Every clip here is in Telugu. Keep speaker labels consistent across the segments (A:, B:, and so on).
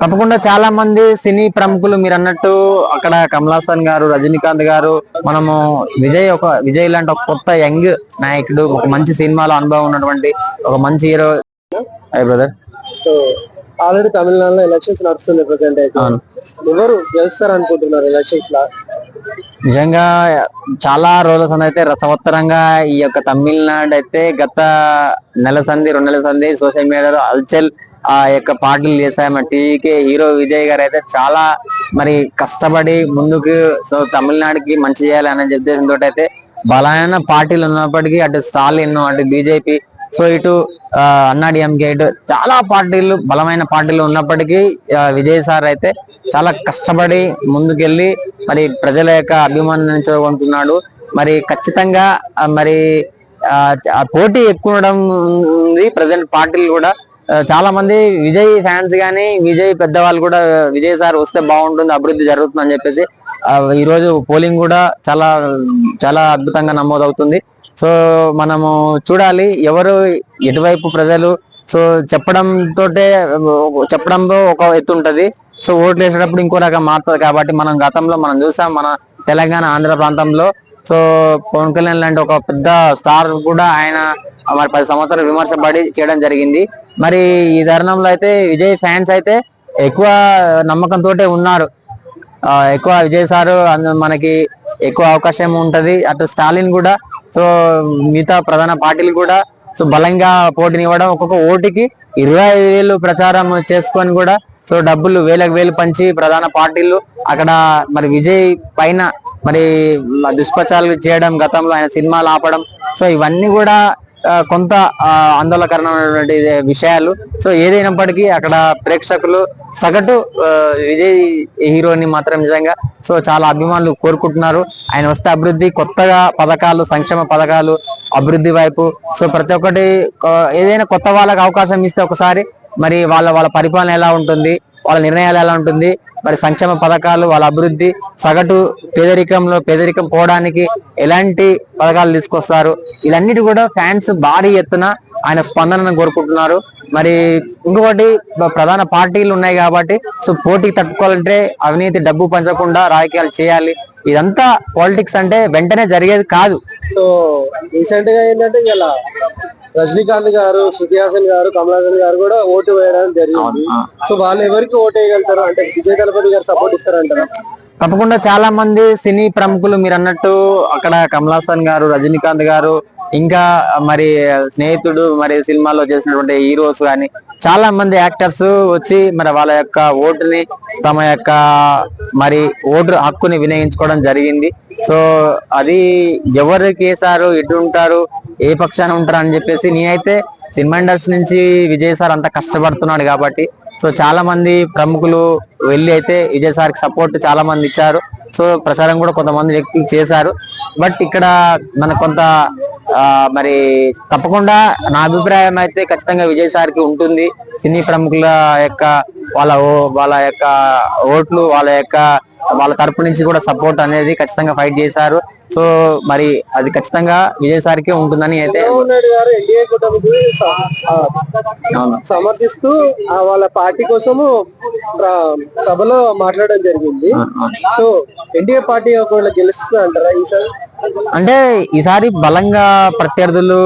A: తప్పకుండా చాలా మంది సినీ ప్రముఖులు మీరు అన్నట్టు అక్కడ కమల్ హాసన్ గారు, రజనీకాంత్ గారు, మనము విజయ్ లాంటి ఒక కొత్త యంగ్ నాయకుడు, ఒక మంచి సినిమాలో అనుభవం ఉన్నటువంటి ఒక మంచి హీరో. బ్రదర్,
B: సో ఆల్రెడీ తమిళనాడులో ఎలక్షన్స్ నడుస్తుంది ప్రెసెంట్ అయితే. ఎవరు గెలుస్తారు అనుకుంటున్నారు ఎలక్షన్స్ లా?
A: నిజంగా చాలా రోజుల అయితే రసవత్తరంగా ఈ యొక్క తమిళనాడు అయితే గత రెండు నెలల సంది సోషల్ మీడియాలో హల్చల్ ఆ యొక్క పాటలు చేశాయి. మన టీవీకి హీరో విజయ్ గారు అయితే చాలా మరి కష్టపడి ముందుకు సో తమిళనాడుకి మంచి చేయాలి అనే ఉద్దేశంతో అయితే బలమైన పార్టీలు ఉన్నప్పటికీ అటు స్టాలిన్, అటు బీజేపీ, సో ఇటు అన్నాడీఎంకే, ఇటు చాలా పార్టీలు బలమైన పార్టీలు ఉన్నప్పటికీ విజయ్ సార్ అయితే చాలా కష్టపడి ముందుకెళ్ళి మరి ప్రజల యొక్క అభిమానించుకుంటున్నాడు. మరి ఖచ్చితంగా మరి పోటీ ఎక్కువ ఉండడం ఉంది. ప్రజెంట్ పార్టీలు కూడా చాలా మంది విజయ్ ఫ్యాన్స్ గానీ విజయ్ పెద్దవాళ్ళు కూడా విజయ్ సార్ వస్తే బాగుంటుంది, అభివృద్ధి జరుగుతుంది అని చెప్పేసి ఈ రోజు పోలింగ్ కూడా చాలా చాలా అద్భుతంగా నమోదవుతుంది. సో మనము చూడాలి ఎవరు ఎటువైపు ప్రజలు సో చెప్పడంలో ఒక ఎత్తు ఉంటది, సో ఓట్లు వేసేటప్పుడు ఇంకో రకం మారుతుంది. కాబట్టి మనం గతంలో మనం చూసాం మన తెలంగాణ ఆంధ్ర ప్రాంతంలో సో పవన్ కళ్యాణ్ లాంటి ఒక పెద్ద స్టార్ కూడా ఆయన మరి 10 సంవత్సరాలు విమర్శపడి చేయడం జరిగింది. మరి ఈ తరుణంలో అయితే విజయ్ ఫ్యాన్స్ అయితే ఎక్కువ నమ్మకంతో ఉన్నారు. ఎక్కువ విజయ్ సారు మనకి ఎక్కువ అవకాశం ఉంటది. అటు స్టాలిన్ కూడా సో మిగతా ప్రధాన పార్టీలు కూడా సో బలంగా పోటీనివ్వడం, ఒక్కొక్క ఓటుకి 25,000 ప్రచారం చేసుకొని కూడా సో డబ్బులు వేలకు పంచి ప్రధాన పార్టీలు అక్కడ మరి విజయ్ పైన మరి దుష్ప్రచారాలు చేయడం, గతంలో ఆయన సినిమాలు ఆపడం, సో ఇవన్నీ కూడా కొంత ఆందోళనకరమైనటువంటి విషయాలు. సో ఏదైనప్పటికీ అక్కడ ప్రేక్షకులు సగటు విజయ్ హీరోని మాత్రం నిజంగా సో చాలా అభిమానులు కోరుకుంటున్నారు. ఆయన వస్తే అభివృద్ధి, కొత్తగా పథకాలు, సంక్షేమ పథకాలు, అభివృద్ధి వైపు సో ప్రతి ఒక్కటి ఏదైనా కొత్త వాళ్ళకి అవకాశం ఇస్తే ఒకసారి మరి వాళ్ళ పరిపాలన ఎలా ఉంటుంది, వాళ్ళ నిర్ణయాలు ఎలా ఉంటుంది, మరి సంక్షేమ పథకాలు, వాళ్ళ అభివృద్ధి, సగటు పేదరికం పోవడానికి ఎలాంటి పథకాలు తీసుకొస్తారు, ఇవన్నిటి కూడా ఫ్యాన్స్ భారీ ఎత్తున ఆయన స్పందనను కోరుకుంటున్నారు. మరి ఇంకొకటి ప్రధాన పార్టీలు ఉన్నాయి కాబట్టి సో పోటీకి తట్టుకోవాలంటే అవినీతి, డబ్బు పంచకుండా రాజకీయాలు చేయాలి. ఇదంతా పాలిటిక్స్ అంటే వెంటనే జరిగేది కాదు.
B: సో రీసెంట్ గా ఏంటంటే ఇలా రజనీకాంత్ గారు, శృతి హాసన్ గారు, కమల్ హాసన్ గారు కూడా ఓటు వేయడం జరిగింది. సో వాళ్ళు ఎవరికి ఓటు వేయగలుగుతారు అంటే విజయ్ దళపతి గారు సపోర్ట్ ఇస్తారంటారా?
A: తప్పకుండా చాలా మంది సినీ ప్రముఖులు మీరు అన్నట్టు అక్కడ కమల్ హాసన్ గారు, రజనీకాంత్ గారు, ఇంకా మరి స్నేహితుడు మరి సినిమాలో చేసినటువంటి హీరోస్ కానీ చాలా మంది యాక్టర్స్ వచ్చి మరి వాళ్ళ యొక్క ఓటుని తమ యొక్క మరి ఓటు హక్కుని వినియోగించుకోవడం జరిగింది. సో అది ఎవరికి వేసారు, ఎటు ఉంటారు, ఏ పక్షాన ఉంటారు అని చెప్పేసి నేనైతే సినిమా ఇండస్ట్రీ నుంచి విజయ్ సార్ అంత కష్టపడుతున్నాడు కాబట్టి సో చాలా మంది ప్రముఖులు వెళ్ళి అయితే విజయ్ సార్కి సపోర్ట్ చాలా మంది ఇచ్చారు. సో ప్రచారం కూడా కొంతమంది వ్యక్తులు చేశారు. బట్ ఇక్కడ మనకు కొంత మరి తప్పకుండా నా అభిప్రాయం అయితే ఖచ్చితంగా విజయ్ సార్కి ఉంటుంది. సినీ ప్రముఖుల యొక్క వాళ్ళ యొక్క ఓట్లు, వాళ్ళ తరపు నుంచి కూడా సపోర్ట్ అనేది ఖచ్చితంగా ఫైట్ చేశారు. సో మరి అది ఖచ్చితంగా విజయ్ సార్కి ఉంటుందని అయితే
B: సమర్థిస్తూ వాళ్ళ పార్టీ కోసము సభలో మాట్లాడడం జరిగింది. సో ఎన్డీఏ పార్టీ ఒకవేళ గెలుస్తుంది అంటారా ఈసారి?
A: అంటే ఈసారి బలంగా ప్రత్యర్థులు,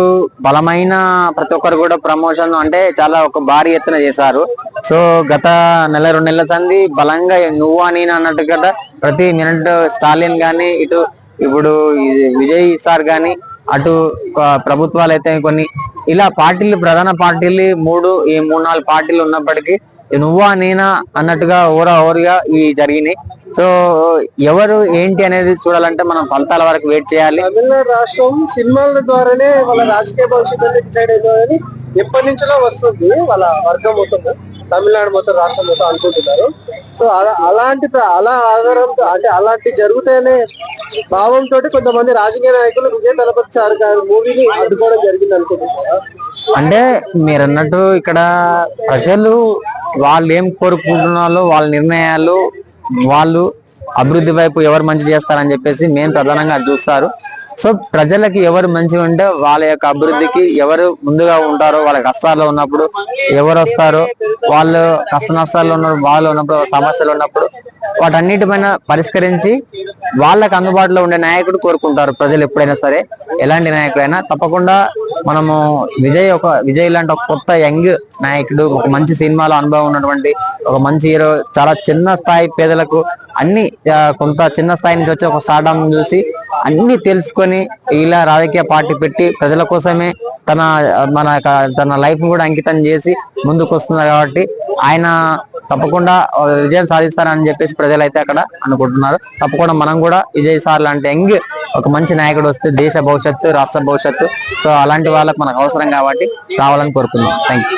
A: బలమైన ప్రతి ఒక్కరు కూడా ప్రమోషన్ అంటే చాలా ఒక భారీ ఎత్తున చేశారు. సో గత 1-2 నెలల సంది బలంగా నువ్వు అని అన్నట్టు కదా ప్రతి మినిట్ స్టాలిన్ గాని, ఇటు ఇప్పుడు విజయ్ సార్ గాని, అటు ప్రభుత్వాలు అయితే కొన్ని ఇలా పార్టీలు, ప్రధాన పార్టీలు 3-4 పార్టీలు ఉన్నప్పటికీ నువ్వా నేనా అన్నట్టుగా ఓవరిగా ఇవి జరిగినాయి. సో ఎవరు ఏంటి అనేది చూడాలంటే మనం ఫలితాల వరకు వెయిట్ చేయాలి.
B: తమిళనాడు రాష్ట్రం సినిమాల ద్వారానే వాళ్ళ రాజకీయ భవిష్యత్తు డిసైడ్ అవుతుందని ఎప్పటి నుంచో వస్తుంది. వాళ్ళ వర్గం మొత్తం తమిళనాడు మొత్తం రాష్ట్రం మొత్తం అనుకుంటున్నారు. సో అలా ఆధారంతో అంటే అలాంటి జరుగుతాయనే భావంతో కొంతమంది రాజకీయ నాయకులు విజయ్ దళపతి సార్ గారి మూవీని అడ్డుకోవడం జరిగింది అనుకుంటున్నారు.
A: అంటే మీరు అన్నట్టు ఇక్కడ ప్రజలు వాళ్ళు ఏం కోరుకుంటున్నారో వాళ్ళ నిర్ణయాలు, వాళ్ళు అభివృద్ధి వైపు ఎవరు మంచి చేస్తారని చెప్పేసి మెయిన్ ప్రధానంగా చూస్తారు. సో ప్రజలకి ఎవరు మంచిగా ఉంటే వాళ్ళ యొక్క అభివృద్ధికి ఎవరు ముందుగా ఉంటారో, వాళ్ళ కష్టాల్లో ఉన్నప్పుడు ఎవరు వస్తారో, వాళ్ళు కష్ట నష్టాల్లో ఉన్నప్పుడు, వాళ్ళు ఉన్నప్పుడు, సమస్యలు ఉన్నప్పుడు వాటన్నిటిపైన పరిష్కరించి వాళ్ళకి అందుబాటులో ఉండే నాయకుడు కోరుకుంటారు ప్రజలు. ఎప్పుడైనా సరే ఎలాంటి నాయకుడైనా తప్పకుండా మనము విజయ్ లాంటి ఒక కొత్త యంగ్ నాయకుడు, ఒక మంచి సినిమాలో అనుభవం ఉన్నటువంటి ఒక మంచి హీరో, చాలా చిన్న స్థాయి పేదలకు అన్ని కొంత చిన్న స్థాయి నుంచి వచ్చి ఒక స్టార్డమ్ చూసి అన్ని తెలుసుకొని ఇలా రాజకీయ పార్టీ పెట్టి ప్రజల కోసమే తన లైఫ్ కూడా అంకితం చేసి ముందుకు వస్తున్నారు. కాబట్టి ఆయన తప్పకుండా విజయం సాధిస్తారని చెప్పేసి ప్రజలైతే అక్కడ అనుకుంటున్నారు. తప్పకుండా మనం కూడా విజయ్ సార్ లాంటి యంగ్ ఒక మంచి నాయకుడు వస్తే దేశ భవిష్యత్తు, రాష్ట్ర భవిష్యత్తు, సో అలాంటి వాళ్ళకి మనకు అవసరం కాబట్టి రావాలని కోరుకుందాం. Thank you.